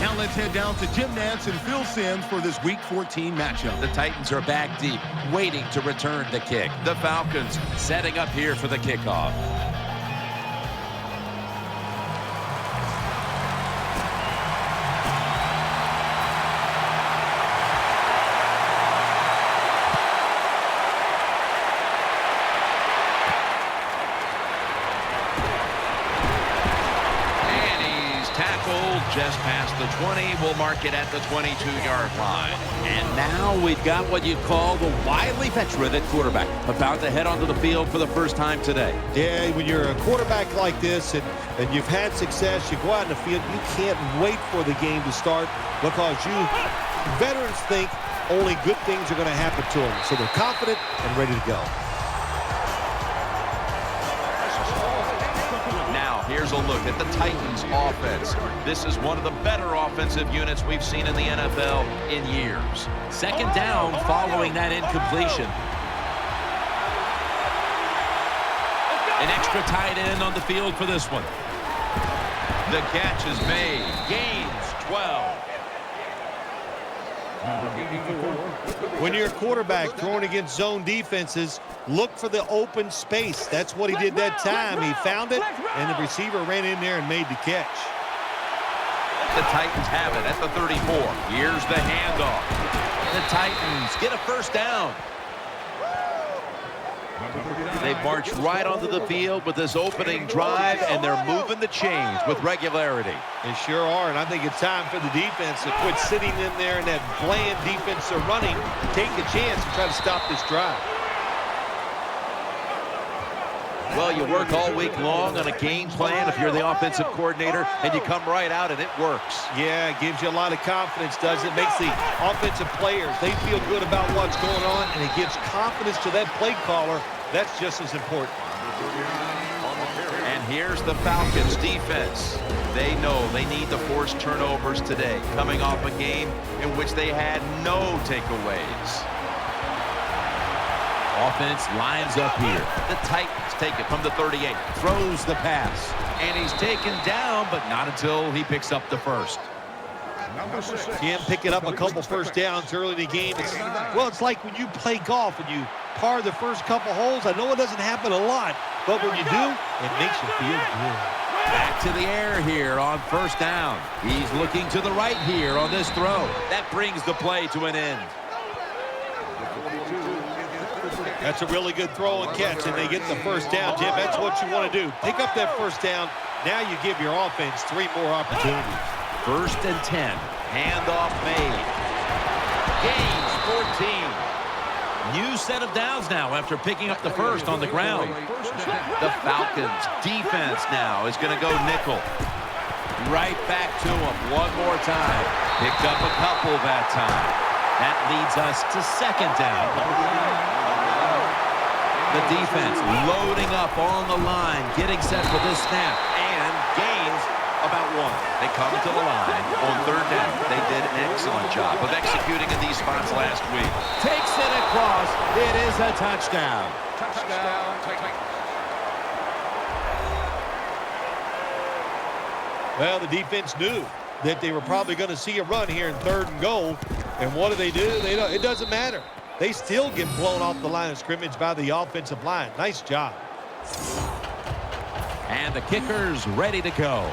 Now let's head down to Jim Nantz and Phil Simms for this Week 14 matchup. The Titans are back deep, waiting to return the kick. The Falcons setting up here for the kickoff. Just past the 20. We'll mark it at the 22-yard line. And now we've got what you call the wily veteran at quarterback, about to head onto the field for the first time today. Yeah, when you're a quarterback like this and you've had success, you go out in the field, you can't wait for the game to start because veterans think only good things are going to happen to them. So they're confident and ready to go. Here's a look at the Titans offense. This is one of the better offensive units we've seen in the NFL in years. Second down following that incompletion. An extra tight end on the field for this one. The catch is made. Gains 12. When you're a quarterback throwing against zone defenses, look for the open space. That's what he did that time. He found it, and the receiver ran in there and made the catch. The Titans have it at the 34. Here's the handoff. The Titans get a first down. They've marched right onto the field with this opening drive, and they're moving the chains with regularity. They sure are, and I think it's time for the defense to quit sitting in there in that bland defense they're running, take the chance and try to stop this drive. Well, you work all week long on a game plan if you're the offensive coordinator, and you come right out and it works. Yeah, it gives you a lot of confidence, doesn't it? Makes the offensive players, they feel good about what's going on, and it gives confidence to that play caller. That's just as important. And here's the Falcons defense. They know they need to force turnovers today, coming off a game in which they had no takeaways. Offense lines up here. The Titans take it from the 38. Throws the pass. And he's taken down, but not until he picks up the first. Jim picking up a couple first downs early in the game. It's like when you play golf and you par the first couple holes. I know it doesn't happen a lot, but when you do, it makes you feel good. Back to the air here on first down. He's looking to the right here on this throw. That brings the play to an end. That's a really good throw and catch, and they get the first down, Jim. That's what you want to do. Pick up that first down. Now you give your offense 3 more opportunities. First and 10. Handoff made. Gains 14. New set of downs now after picking up the first on the ground. The Falcons defense now is going to go nickel. Right back to him one more time. Picked up a couple that time. That leads us to second down. The defense loading up on the line, getting set for this snap, and gains about 1. They come to the line on third down. They did an excellent job of executing in these spots last week. Takes it across. It is a touchdown. Well, the defense knew that they were probably going to see a run here in 3rd and goal. And what do? It doesn't matter. They still get blown off the line of scrimmage by the offensive line. Nice job. And the kicker's ready to go.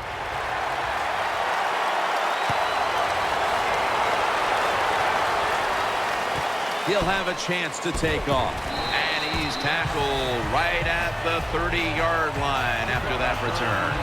He'll have a chance to take off. And he's tackled right at the 30-yard line after that return.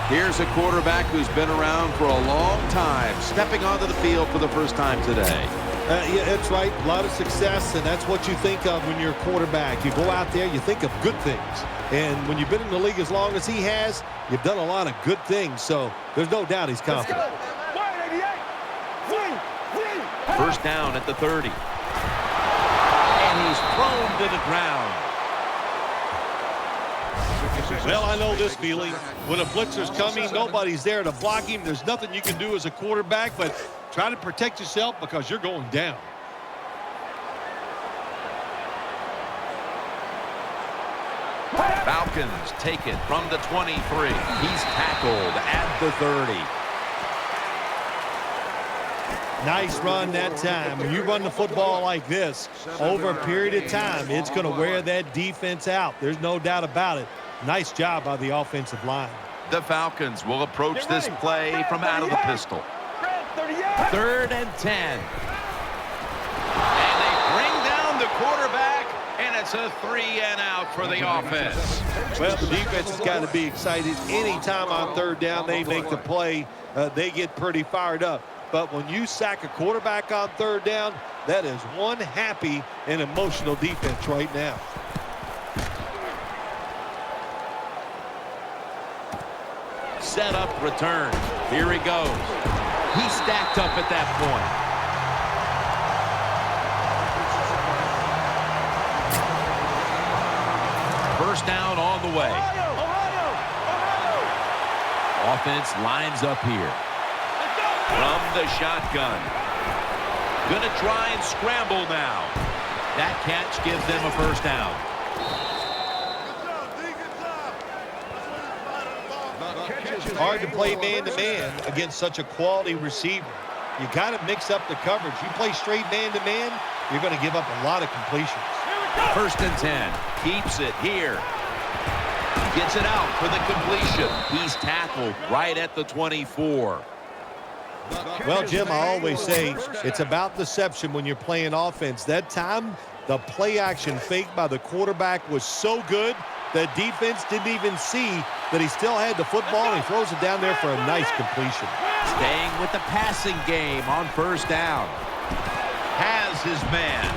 Here's a quarterback who's been around for a long time, stepping onto the field for the first time today. Yeah, that's right. A lot of success, and that's what you think of when you're a quarterback. You go out there, you think of good things. And when you've been in the league as long as he has, you've done a lot of good things. So there's no doubt he's confident. First down at the 30. And he's thrown to the ground. Well, I know this feeling. When a blitzer's coming, nobody's there to block him. There's nothing you can do as a quarterback, but try to protect yourself because you're going down. Falcons take it from the 23. He's tackled at the 30. Nice run that time. When you run the football like this over a period of time, it's going to wear that defense out. There's no doubt about it. Nice job by the offensive line. The Falcons will approach this play from out of the pistol. 3rd and 10. And they bring down the quarterback, and it's a 3-and-out for the offense. Well, the defense has got to be excited. Anytime on 3rd down they make the play, they get pretty fired up. But when you sack a quarterback on 3rd down, that is one happy and emotional defense right now. Set up return. Here he goes. He stacked up at that point. First down on the way. Offense lines up here. From the shotgun. Gonna try and scramble now. That catch gives them a first down. Hard to play man-to-man against such a quality receiver. You got to mix up the coverage. You play straight man-to-man, you're going to give up a lot of completions. 1st and 10. Keeps it here. Gets it out for the completion. He's tackled right at the 24. Well, Jim, I always say it's about deception when you're playing offense. That time, the play-action fake by the quarterback was so good, the defense didn't even see that he still had the football, and he throws it down there for a nice completion. Staying with the passing game on 1st down. Has his man.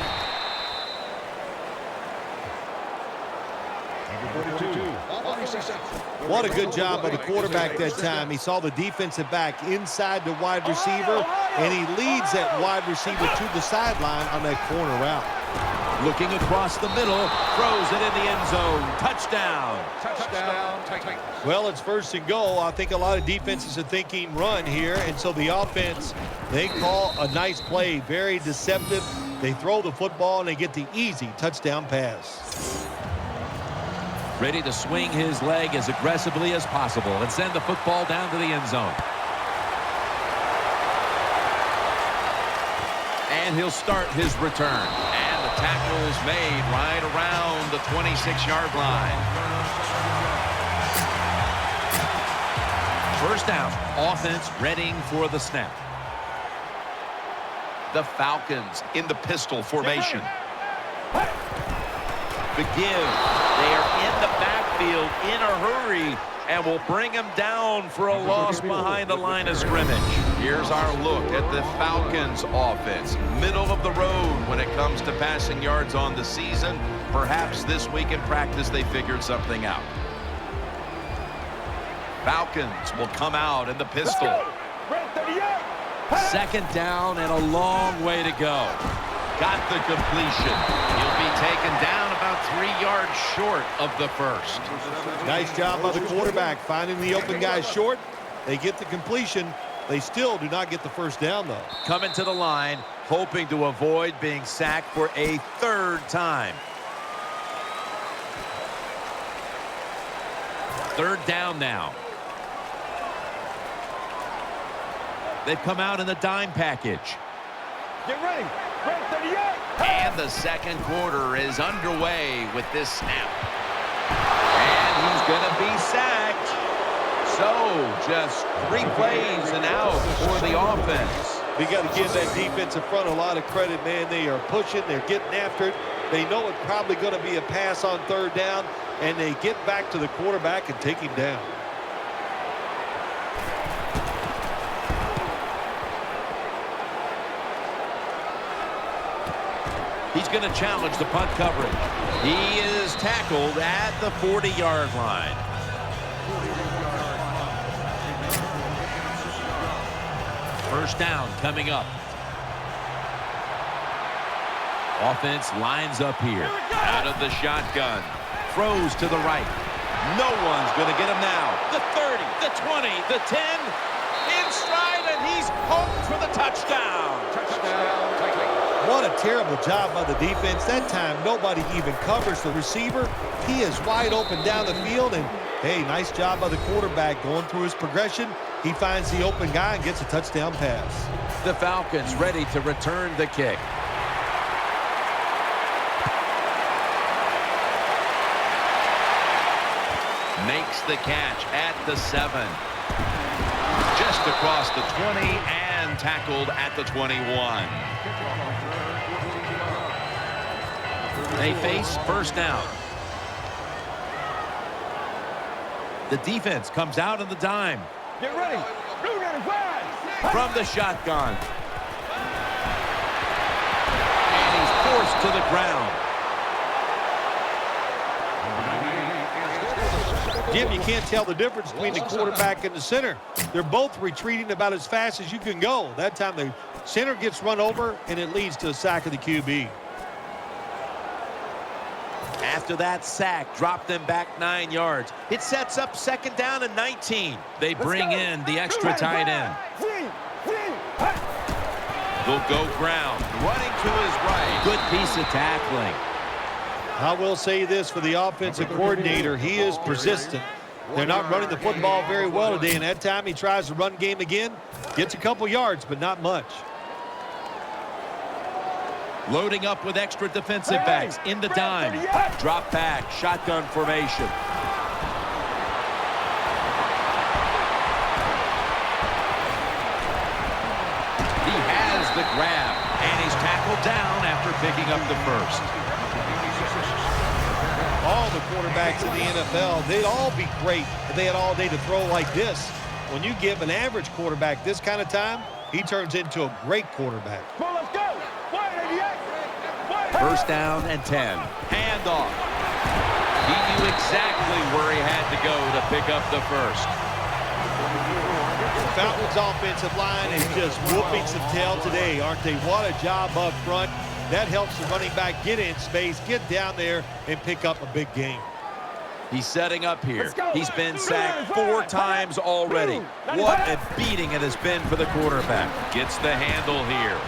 What a good job by the quarterback that time. He saw the defensive back inside the wide receiver, and he leads that wide receiver to the sideline on that corner route. Looking across the middle, throws it in the end zone. Touchdown. Well, it's 1st and goal. I think a lot of defenses are thinking run here, and so the offense, they call a nice play, very deceptive. They throw the football, and they get the easy touchdown pass. Ready to swing his leg as aggressively as possible and send the football down to the end zone. And he'll start his return. And the tackle is made right around the 26-yard line. 1st down. Offense readying for the snap. The Falcons in the pistol formation. The give. They are in the backfield in a hurry and will bring him down for a loss behind the line of scrimmage. Here's our look at the Falcons offense. Middle of the road when it comes to passing yards on the season. Perhaps this week in practice they figured something out. Falcons will come out in the pistol. 2nd down and a long way to go. Got the completion. He'll be taken down about 3 yards short of the 1st. Nice job by the quarterback finding the open guy short. They get the completion. They still do not get the 1st down, though. Coming to the line, hoping to avoid being sacked for a 3rd time. 3rd down now. They've come out in the dime package. Get ready. And the 2nd quarter is underway with this snap. And he's going to be sacked. So just 3 plays and out for the offense. We got to give that defensive front a lot of credit, man. They are pushing. They're getting after it. They know it's probably going to be a pass on 3rd down, and they get back to the quarterback and take him down. He's going to challenge the punt coverage. He is tackled at the 40-yard line. First down coming up. Offense lines up here. Out of the shotgun. Throws to the right. No one's going to get him now. The 30, the 20, the 10. In stride, and he's home for the touchdown. What a terrible job by the defense. That time, nobody even covers the receiver. He is wide open down the field, and, hey, nice job by the quarterback going through his progression. He finds the open guy and gets a touchdown pass. The Falcons ready to return the kick. Makes the catch at the 7. Just across the 20 and tackled at the 21. They face first down. The defense comes out on the dime. Get ready. From the shotgun. And he's forced to the ground. Jim, you can't tell the difference between the quarterback and the center. They're both retreating about as fast as you can go. That time the center gets run over, and it leads to a sack of the QB. After that sack, dropped them back 9 yards. It sets up second down and 19. They bring in the extra tight end. They'll go ground, running to his right. Good piece of tackling. I will say this for the offensive coordinator. He is persistent. They're not running the football very well today, and that time he tries the run game again. Gets a couple yards, but not much. Loading up with extra defensive backs in the dime. Drop back, shotgun formation. He has the grab, and he's tackled down after picking up the first. All the quarterbacks in the NFL, they'd all be great if they had all day to throw like this. When you give an average quarterback this kind of time, he turns into a great quarterback. First down and 10. Handoff. He knew exactly where he had to go to pick up the first. The Falcons' offensive line is just whooping some tail today, aren't they? What a job up front. That helps the running back get in space, get down there, and pick up a big game. He's setting up here. He's been sacked 4 times already. What a beating it has been for the quarterback. Gets the handle here.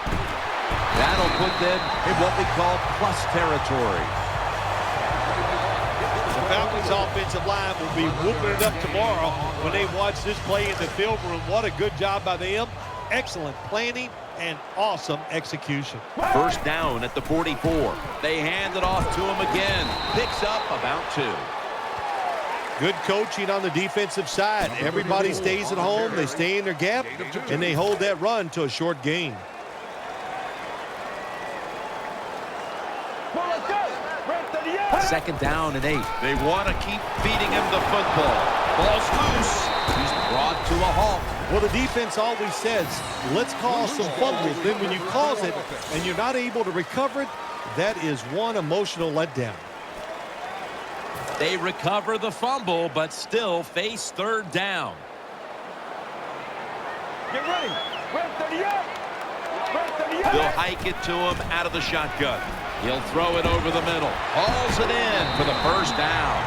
That'll put them in what we call plus territory. The Falcons' offensive line will be whooping it up tomorrow when they watch this play in the film room. What a good job by them. Excellent planning and awesome execution. First down at the 44. They hand it off to him again. Picks up about 2. Good coaching on the defensive side. Everybody stays at home. They stay in their gap, and they hold that run to a short gain. Second down and 8. They want to keep feeding him the football. Ball's loose. He's brought to a halt. Well, the defense always says, let's cause some fumbles. Then when you cause it and you're not able to recover it, that is one emotional letdown. They recover the fumble, but still face third down. Get ready. They'll hike it to him out of the shotgun. He'll throw it over the middle. Hauls it in for the first down.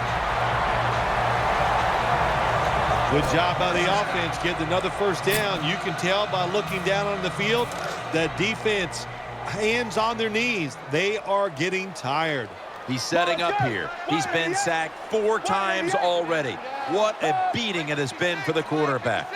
Good job by the offense getting another first down. You can tell by looking down on the field that defense, hands on their knees. They are getting tired. He's setting up here. He's been sacked 4 times already. What a beating it has been for the quarterback.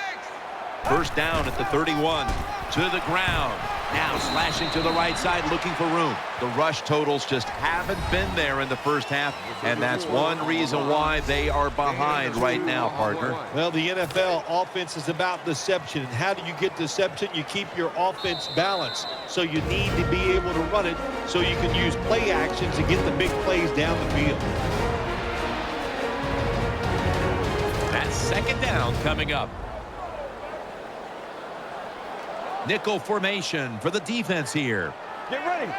First down at the 31. To the ground. Now slashing to the right side, looking for room. The rush totals just haven't been there in the first half, and that's one reason why they are behind right now, partner. Well, the NFL offense is about deception. And how do you get deception? You keep your offense balanced. So you need to be able to run it so you can use play actions to get the big plays down the field. That's second down coming up. Nickel formation for the defense here. Get ready. The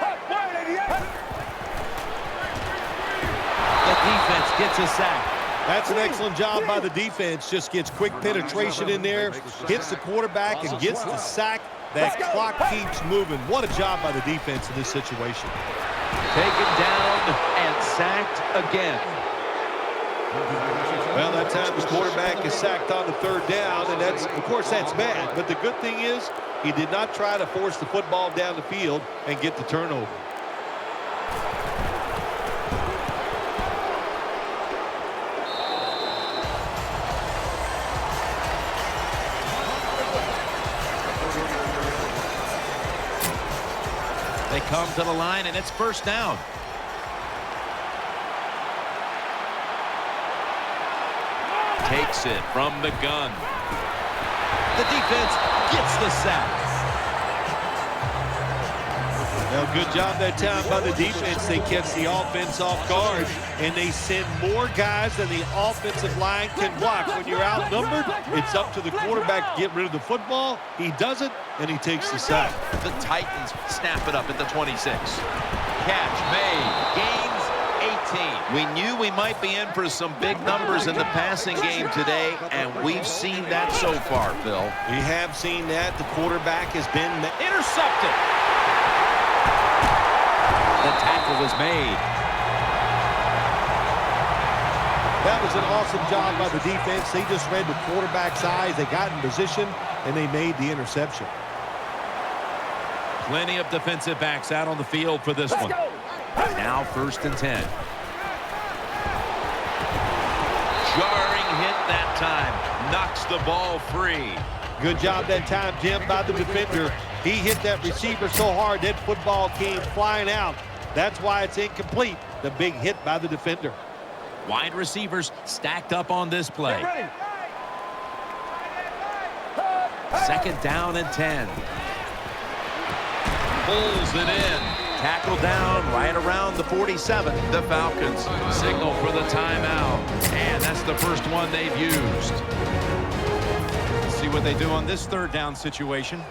defense gets a sack. That's an excellent job by the defense. Just gets quick penetration in there, hits the quarterback, and gets the sack. That clock keeps moving. What a job by the defense in this situation. Taken down and sacked again. Well, that time the quarterback is sacked on the third down, and that's, of course, that's bad. But the good thing is he did not try to force the football down the field and get the turnover. They come to the line, and it's first down. Takes it from the gun. The defense gets the sack. Well, good job that time by the defense. They catch the offense off guard, and they send more guys than the offensive line can block. When you're outnumbered, it's up to the quarterback to get rid of the football. He does it, and he takes the sack. The Titans snap it up at the 26. Catch made. Gains 18. We knew we might be in for some big numbers in the passing game today, and we've seen that so far, Phil. We have seen that. The quarterback has been Intercepted. The tackle was made. That was an awesome job by the defense. They just read the quarterback's eyes. They got in position, and they made the interception. Plenty of defensive backs out on the field for this one. Now 1st and 10. Jarring hit that time. Knocks the ball free. Good job that time, Jim, by the defender. He hit that receiver so hard that football came flying out. That's why it's incomplete. The big hit by the defender. Wide receivers stacked up on this play. 2nd down and 10. Pulls it in. Tackle down right around the 47. The Falcons signal for the timeout. And that's the first one they've used. Let's see what they do on this 3rd down situation.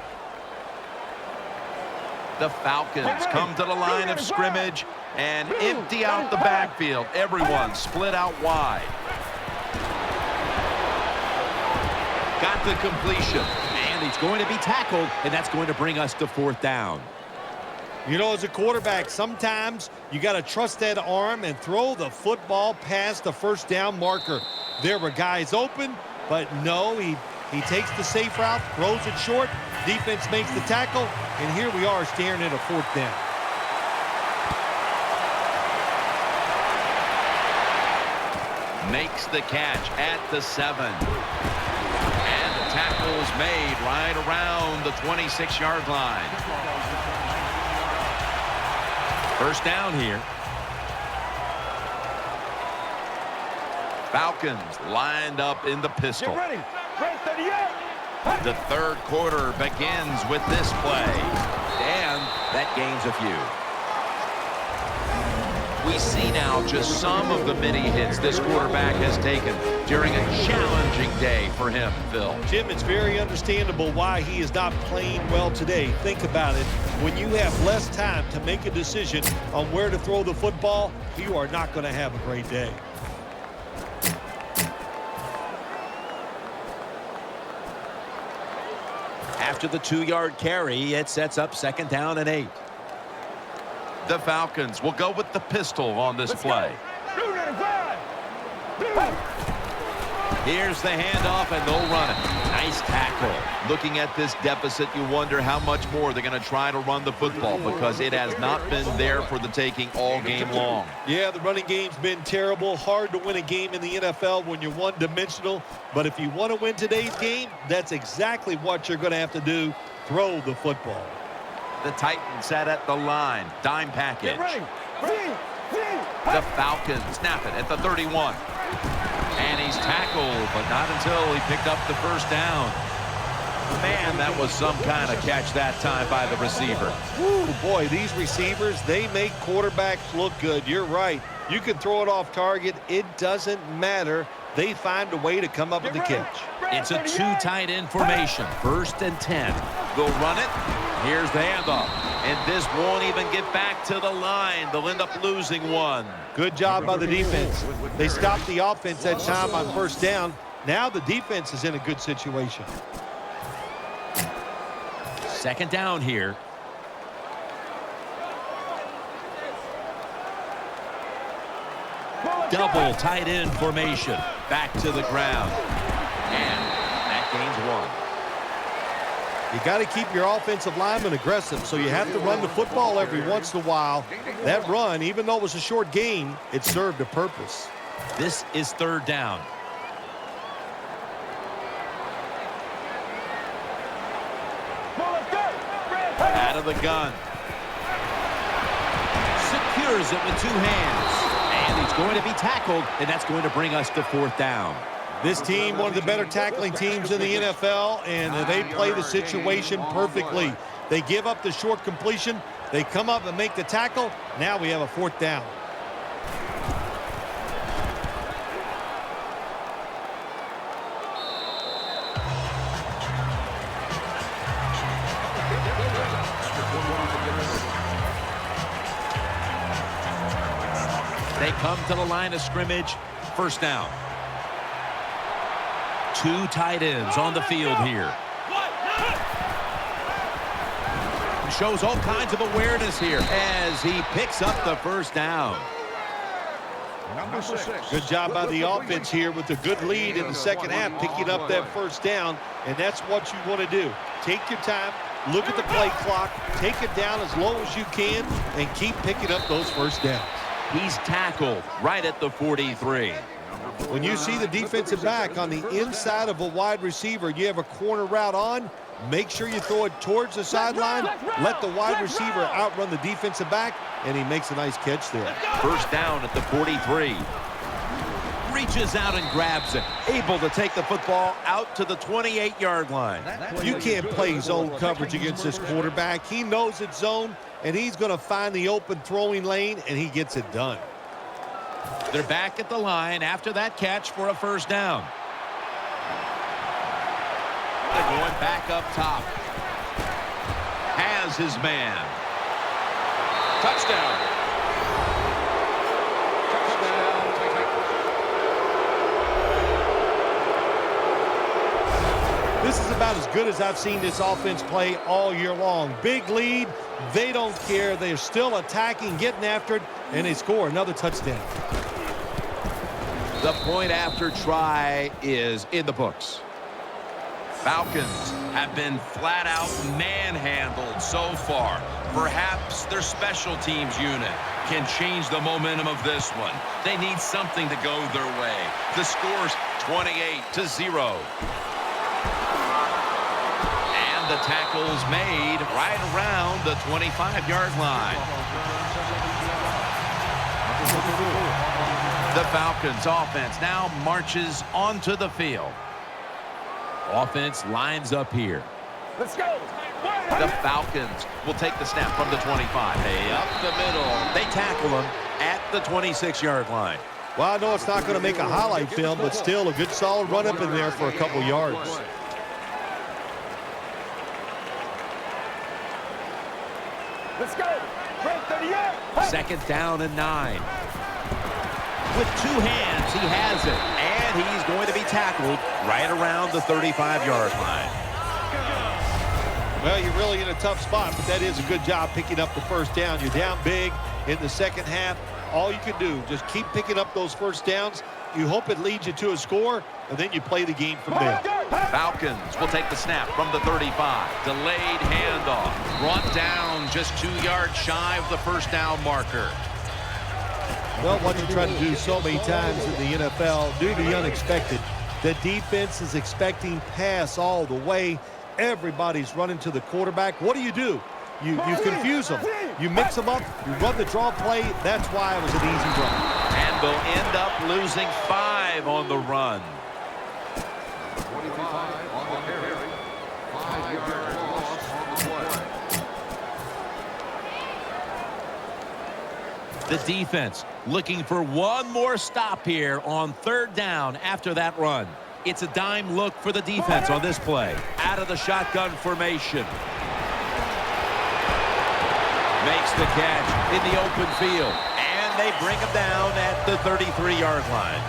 The Falcons come to the line of scrimmage and empty out the backfield. Everyone split out wide. Got the completion. And he's going to be tackled, and that's going to bring us to 4th down. You know, as a quarterback, sometimes you got to trust that arm and throw the football past the 1st down marker. There were guys open, but no, he takes the safe route, throws it short. Defense makes the tackle, and here we are staring at a 4th down. Makes the catch at the 7. And the tackle's made right around the 26-yard line. 1st down here. Falcons lined up in the pistol. The 3rd quarter begins with this play. And that gains a few. We see now just some of the many hits this quarterback has taken during a challenging day for him, Phil. Jim, it's very understandable why he is not playing well today. Think about it. When you have less time to make a decision on where to throw the football, you are not going to have a great day. After the 2-yard carry, it sets up 2nd down and 8. The Falcons will go with the pistol on this play. Here's the handoff, and they'll run it. Nice tackle. Looking at this deficit, you wonder how much more they're going to try to run the football because it has not been there for the taking all game long. Yeah, the running game's been terrible. Hard to win a game in the NFL when you're one-dimensional. But if you want to win today's game, that's exactly what you're going to have to do. Throw the football. The Titans sat at the line. Dime package. The Falcons snap it at the 31. And he's tackled, but not until he picked up the 1st down. Man, that was some kind of catch that time by the receiver. Woo, boy, these receivers, they make quarterbacks look good. You're right. You can throw it off target. It doesn't matter. They find a way to come up with the catch. It's a 2 tight end formation. 1st and 10. They'll run it. Here's the handoff. And this won't even get back to the line. They'll end up losing one. Good job by the defense. They stopped the offense that time on 1st down. Now the defense is in a good situation. 2nd down here. Double tight end formation. Back to the ground. And that gains 1. You got to keep your offensive lineman aggressive, so you have to run the football every once in a while. That run, even though it was a short gain, it served a purpose. This is 3rd down. Out of the gun. clears it with 2 hands. And he's going to be tackled, and that's going to bring us to 4th down. This team, one of the better tackling teams in the NFL, and they play the situation perfectly. They give up the short completion. They come up and make the tackle. Now we have a 4th down. They come to the line of scrimmage. 1st down. 2 tight ends on the field here. Shows all kinds of awareness here as he picks up the 1st down. Number 6. Good job by the offense here with a good lead in the second half, picking up that 1st down, and that's what you want to do. Take your time, look at the play clock, take it down as low as you can, and keep picking up those 1st downs. He's tackled right at the 43. When you see the defensive back on the inside of a wide receiver, you have a corner route on, make sure you throw it towards the sideline, let the wide receiver outrun the defensive back, and he makes a nice catch there. 1st down at the 43. Reaches out and grabs it. Able to take the football out to the 28-yard line. You can't play zone coverage against this quarterback. He knows it's zone, and he's going to find the open throwing lane, and he gets it done. They're back at the line after that catch for a 1st down. They're going back up top. Has his man. Touchdown. This is about as good as I've seen this offense play all year long. Big lead. They don't care. They're still attacking, getting after it, and they score another touchdown. The point after try is in the books. Falcons have been flat out manhandled so far. Perhaps their special teams unit can change the momentum of this one. They need something to go their way. The score's 28-0. And the tackle's made right around the 25-yard line. The Falcons offense now marches onto the field. Offense lines up here. Let's go. The Falcons will take the snap from the 25. Hey, up the middle. They tackle him at the 26-yard line. Well, I know it's not going to make a highlight film, but still a good solid run up in there for a couple yards. Let's go. 2nd down and 9. With 2 hands, he has it. And he's going to be tackled right around the 35-yard line. Well, you're really in a tough spot, but that is a good job picking up the 1st down. You're down big in the second half. All you can do, just keep picking up those 1st downs. You hope it leads you to a score, and then you play the game from there. Falcons will take the snap from the 35. Delayed handoff. Brought down just 2 yards shy of the 1st down marker. Well, what you try to do so many times in the NFL, do the unexpected. The defense is expecting pass all the way. Everybody's running to the quarterback. What do? You confuse them. You mix them up. You run the draw play. That's why it was an easy run. And they'll end up losing 5 on the run. 25 on the carry. 5-yard loss on the play. The defense looking for one more stop here on 3rd down after that run. It's a dime look for the defense on this play. Out of the shotgun formation. Makes the catch in the open field. And they bring him down at the 33-yard line.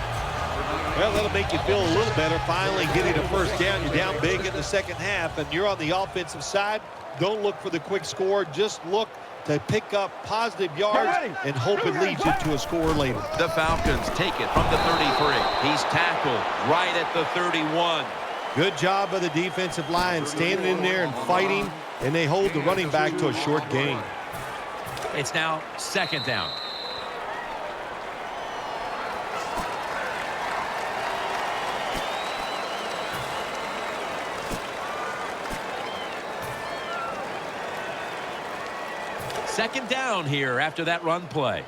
Well, that'll make you feel a little better. Finally getting a 1st down. You're down big in the second half, and you're on the offensive side. Don't look for the quick score. Just look to pick up positive yards and hope it leads you to a score later. The Falcons take it from the 33. He's tackled right at the 31. Good job by the defensive line, standing in there and fighting, and they hold the running back to a short gain. It's now 2nd down. second down here after that run play.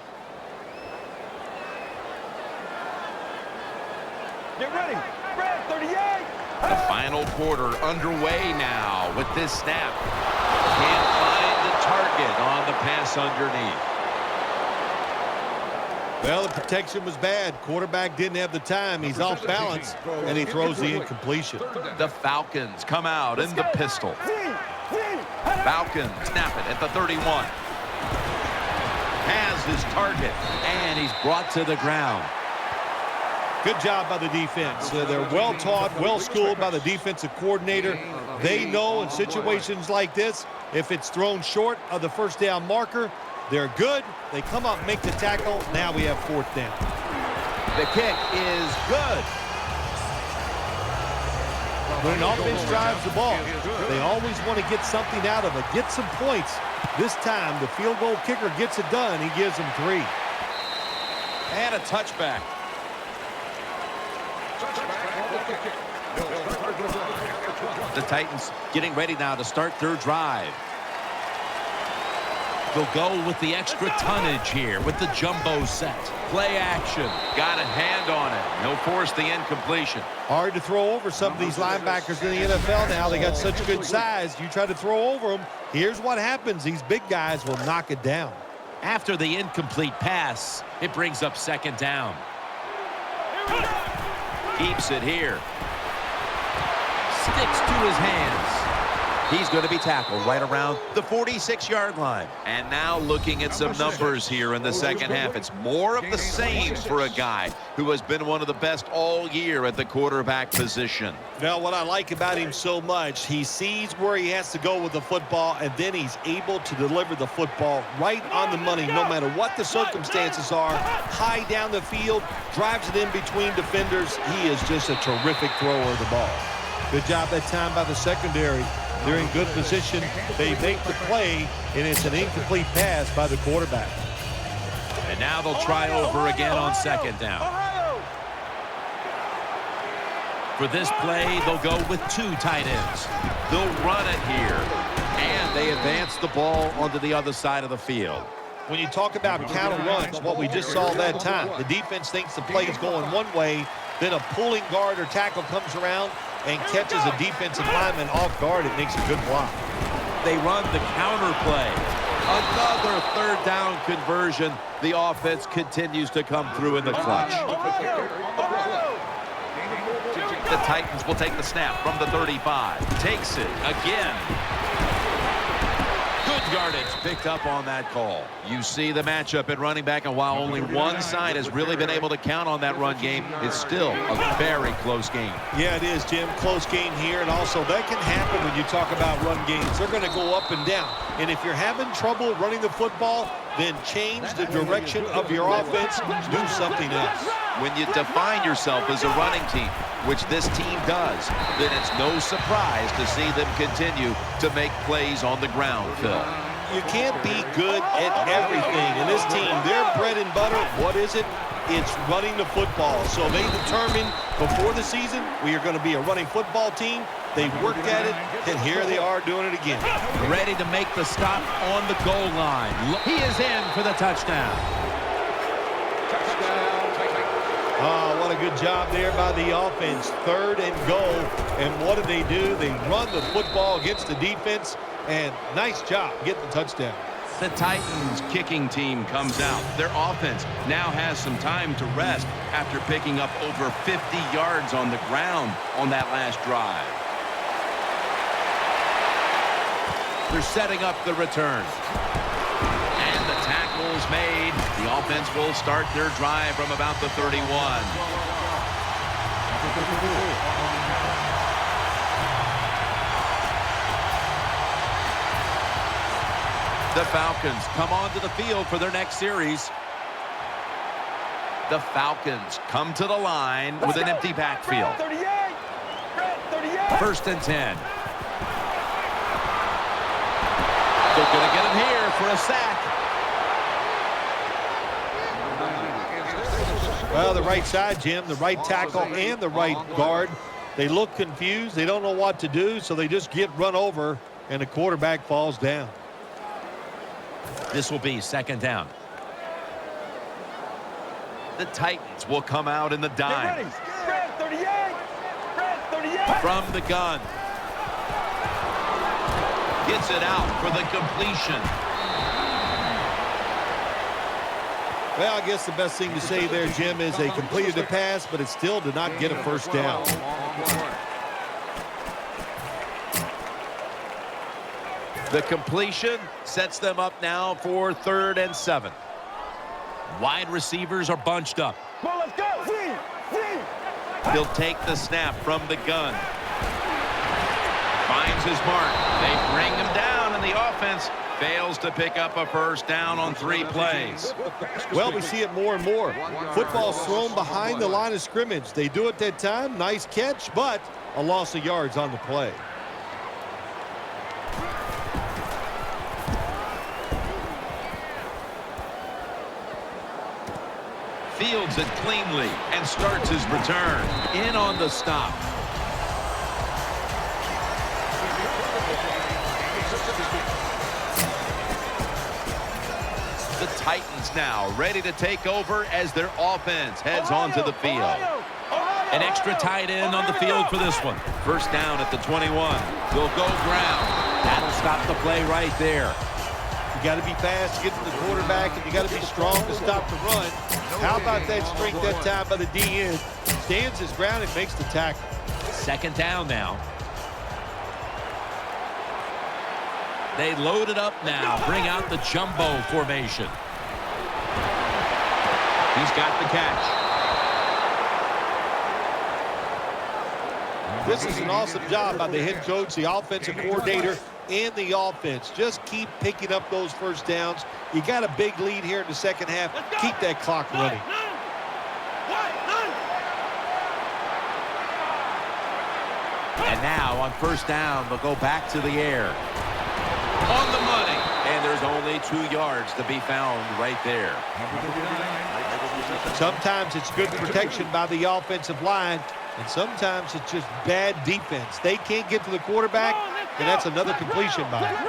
Get ready. Red 38. The final quarter underway now with this snap. Can't find the target on the pass underneath. Well, the protection was bad. Quarterback didn't have the time. He's off balance, and he throws the incompletion. The Falcons come out in the pistol. Falcons snap it at the 31. Has his target, and he's brought to the ground. Good job by the defense. They're well-taught, well-schooled by the defensive coordinator. They know in situations like this, if it's thrown short of the first down marker, they're good. They come up, make the tackle. Now we have fourth down. The kick is good. When an offense drives the ball, they always want to get something out of it, get some points. This time, the field goal kicker gets it done. He gives them 3. And a touchback. The Titans getting ready now to start their drive. They'll go with the extra tonnage here with the jumbo set. Play action. Got a hand on it. He'll force the incompletion. Hard to throw over some of these linebackers in the NFL now. They got such good size. You try to throw over them, here's what happens. These big guys will knock it down. After the incomplete pass, it brings up second down. Keeps it here. Sticks to his hands. He's going to be tackled right around the 46-yard line. And now looking at some numbers here in the second half. It's more of the same for a guy who has been one of the best all year at the quarterback position. Now, what I like about him so much, he sees where he has to go with the football, and then he's able to deliver the football right on the money, no matter what the circumstances are. High down the field, drives it in between defenders. He is just a terrific thrower of the ball. Good job that time by the secondary. They're in good position. They make the play, and it's an incomplete pass by the quarterback. And now they'll try over again on second down. For this play, they'll go with 2 tight ends. They'll run it here. And they advance the ball onto the other side of the field. When you talk about counter runs, what we just saw that time, the defense thinks the play is going one way, then a pulling guard or tackle comes around and catches a defensive lineman off guard. It makes a good block. They run the counter play. Another third down conversion. The offense continues to come through in the clutch. The Titans will take the snap from the 35. Takes it again. Good yardage picked up on that call. You see the matchup at running back, and while only one side has really been able to count on that run game, it's still a very close game. Yeah, it is, Jim. Close game here, and also that can happen when you talk about run games. They're going to go up and down, and if you're having trouble running the football, then change the direction of your offense. Do something else. When you define yourself as a running team, which this team does, then it's no surprise to see them continue to make plays on the ground, Phil. You can't be good at everything. And this team, their bread and butter, what is it? It's running the football. So they determined before the season, we are going to be a running football team. They worked at it, and here they are doing it again. Ready to make the stop on the goal line. He is in for the touchdown. Oh, what a good job there by the offense. 3rd and goal. And what do? They run the football against the defense, and nice job getting the touchdown. The Titans kicking team comes out. Their offense now has some time to rest after picking up over 50 yards on the ground on that last drive. They're setting up the return. And the tackle's made. The offense will start their drive from about the 31. The Falcons come onto the field for their next series. The Falcons come to the line with an empty backfield. 1st and 10. They're going to get him here for a sack. Well, the right side, Jim, the right tackle and the right guard. They look confused. They don't know what to do, so they just get run over, and the quarterback falls down. This will be second down. The Titans will come out in the Get dime. ready. Red 38. Red 38. From the gun. Gets it out for the completion. Well, I guess the best thing to say there, Jim, is they completed the pass, but it still did not get a first down. The completion sets them up now for 3rd and 7. Wide receivers are bunched up. Come on, let's go. See. He'll take the snap from the gun. Finds his mark. They bring him down, and the offense fails to pick up a first down on 3 plays. Well, we see it more and more. Football's thrown behind the line of scrimmage. They do it that time. Nice catch, but a loss of yards on the play. Fields it cleanly and starts his return. In on the stop. The Titans now ready to take over as their offense heads onto the field. An extra tight end on the field for this one. First down at the 21. They'll go ground. That'll stop the play right there. You got to be fast to get to the quarterback, and you got to be strong to stop the run. How about that strength that time by the D-end? Stands his ground and makes the tackle. Second down now. They load it up now. Bring out the jumbo formation. He's got the catch. This is an awesome job by the head coach, the offensive coordinator, and the offense. Just keep picking up those first downs. You got a big lead here in the second half. Keep that clock running. And now on first down, they'll go back to the air. On the money. And there's only 2 yards to be found right there. Sometimes it's good protection by the offensive line, and sometimes it's just bad defense. They can't get to the quarterback, and that's another completion by him.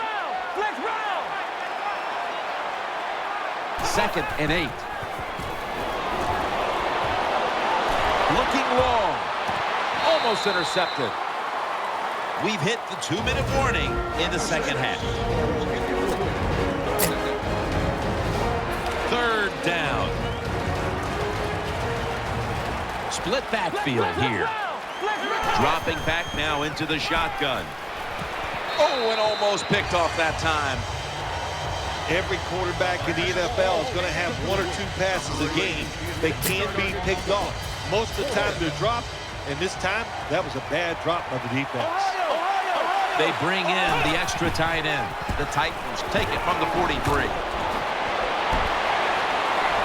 Second and 8. Looking long. Almost intercepted. We've hit the 2-minute warning in the second half. Third down. Split backfield here. Dropping back now into the shotgun. Oh, and almost picked off that time. Every quarterback in the NFL is going to have 1 or 2 passes a game that can't be picked off. Most of the time they're dropped, and this time that was a bad drop by the defense. They bring in the extra tight end. The Titans take it from the 43.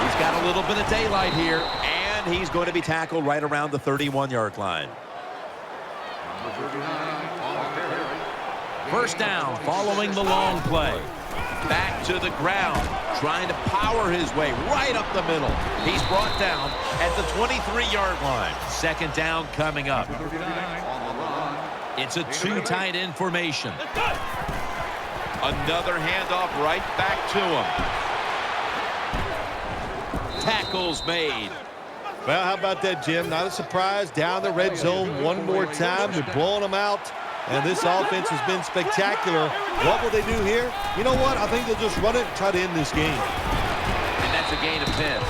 He's got a little bit of daylight here, and he's going to be tackled right around the 31-yard line. First down following the long play. Back to the ground, trying to power his way right up the middle. He's brought down at the 23-yard line. Second down coming up. It's a 2 tight end formation. Another handoff right back to him. Tackles made. Well, how about that, Jim? Not a surprise. Down the red zone one more time. They're blowing them out. And this offense has been spectacular. What will they do here? You know what? I think they'll just run it and try to end this game. And that's a gain of 10.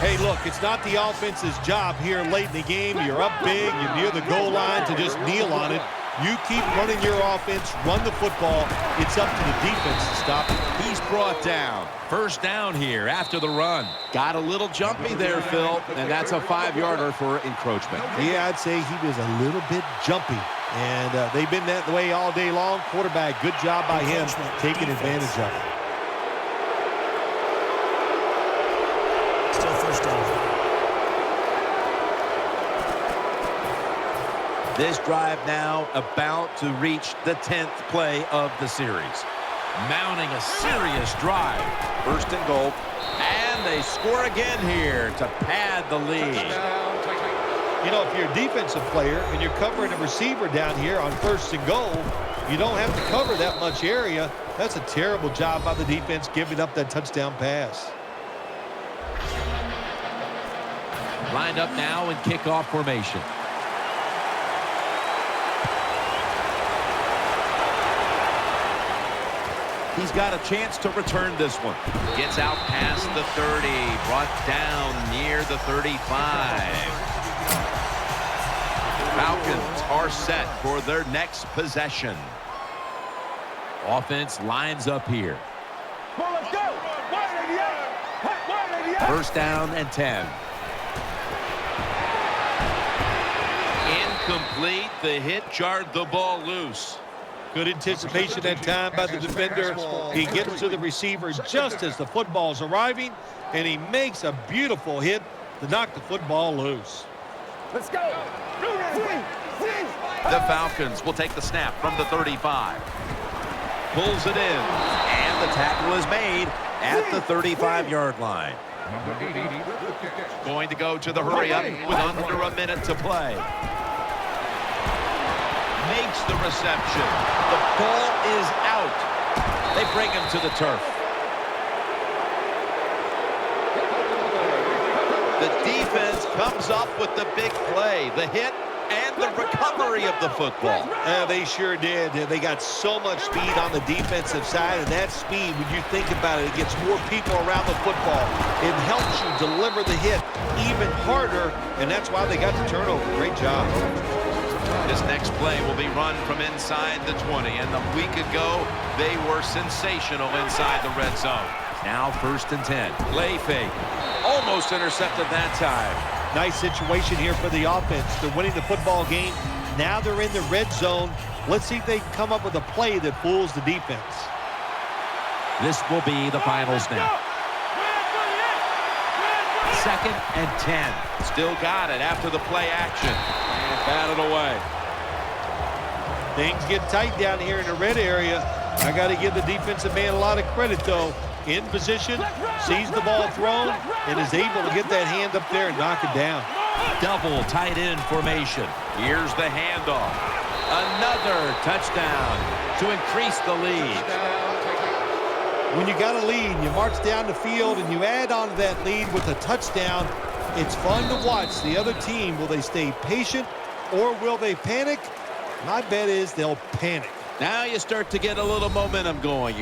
Hey, look, it's not the offense's job here late in the game. You're up big, you're near the goal line to just kneel on it. You keep running your offense, run the football. It's up to the defense to stop it. He's brought down. First down here after the run. Got a little jumpy there, Phil, and that's a 5-yarder for encroachment. Yeah, I'd say he was a little bit jumpy. And they've been that way all day long. Quarterback, good job by him taking advantage of it. Still first down. This drive now about to reach the 10th play of the series. Mounting a serious drive. First and goal. And they score again here to pad the lead. You know, if you're a defensive player and you're covering a receiver down here on first and goal, you don't have to cover that much area. That's a terrible job by the defense giving up that touchdown pass. Lined up now in kickoff formation. He's got a chance to return this one. Gets out past the 30. Brought down near the 35. Falcons are set for their next possession. Offense lines up here. Come on, let's go. 188. 188. First down and 10. Incomplete. The hit jarred the ball loose. Good anticipation that time by the defender. He gets to the receiver just as the football's arriving, and he makes a beautiful hit to knock the football loose. Let's go. The Falcons will take the snap from the 35. Pulls it in, and the tackle is made at the 35-yard line. Going to go to the hurry-up with under a minute to play. Makes the reception. The ball is out. They bring him to the turf. The defense comes up with the big play, the hit, and the recovery of the football. They sure did. They got so much speed on the defensive side, and that speed, when you think about it, it gets more people around the football. It helps you deliver the hit even harder, and that's why they got the turnover. Great job. This next play will be run from inside the 20, and a week ago, they were sensational inside the red zone. Now 1st and 10. Play fake. Almost intercepted that time. Nice situation here for the offense. They're winning the football game. Now they're in the red zone. Let's see if they can come up with a play that fools the defense. This will be the final snap. 2nd and 10. Still got it after the play action. And batted away. Things get tight down here in the red area. I got to give the defensive man a lot of credit, though. In position, sees the ball thrown, and is able to get that hand up there and knock it down. Double tight end formation. Here's the handoff. Another touchdown to increase the lead. When you got a lead, you march down the field, and you add on to that lead with a touchdown, it's fun to watch the other team. Will they stay patient, or will they panic? My bet is they'll panic. Now you start to get a little momentum going.